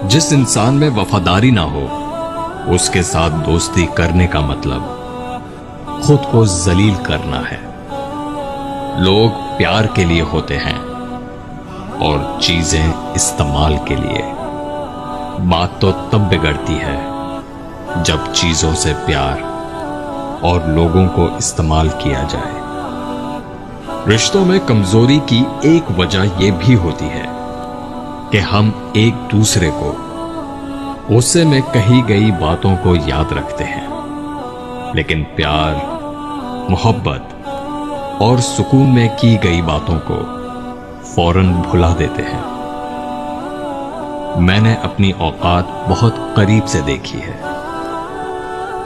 جس انسان میں وفاداری نہ ہو اس کے ساتھ دوستی کرنے کا مطلب خود کو ذلیل کرنا ہے۔ لوگ پیار کے لیے ہوتے ہیں اور چیزیں استعمال کے لیے۔ بات تو تب بگڑتی ہے جب چیزوں سے پیار اور لوگوں کو استعمال کیا جائے۔ رشتوں میں کمزوری کی ایک وجہ یہ بھی ہوتی ہے کہ ہم ایک دوسرے کو غصے میں کہی گئی باتوں کو یاد رکھتے ہیں، لیکن پیار، محبت اور سکون میں کی گئی باتوں کو فوراً بھلا دیتے ہیں۔ میں نے اپنی اوقات بہت قریب سے دیکھی ہے۔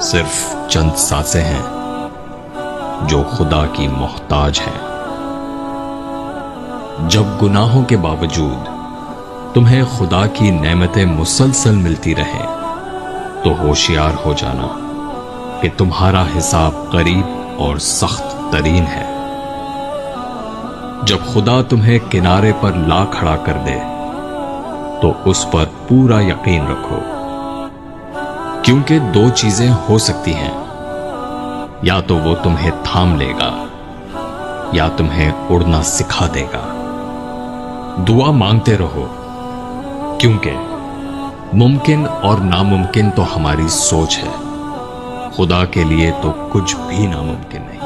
صرف چند سانسیں ہیں جو خدا کی محتاج ہیں۔ جب گناہوں کے باوجود تمہیں خدا کی نعمتیں مسلسل ملتی رہیں تو ہوشیار ہو جانا کہ تمہارا حساب قریب اور سخت ترین ہے۔ جب خدا تمہیں کنارے پر لا کھڑا کر دے تو اس پر پورا یقین رکھو، کیونکہ دو چیزیں ہو سکتی ہیں، یا تو وہ تمہیں تھام لے گا یا تمہیں اڑنا سکھا دے گا۔ دعا مانگتے رہو، کیونکہ ممکن اور ناممکن تو ہماری سوچ ہے، خدا کے لیے تو کچھ بھی ناممکن نہیں۔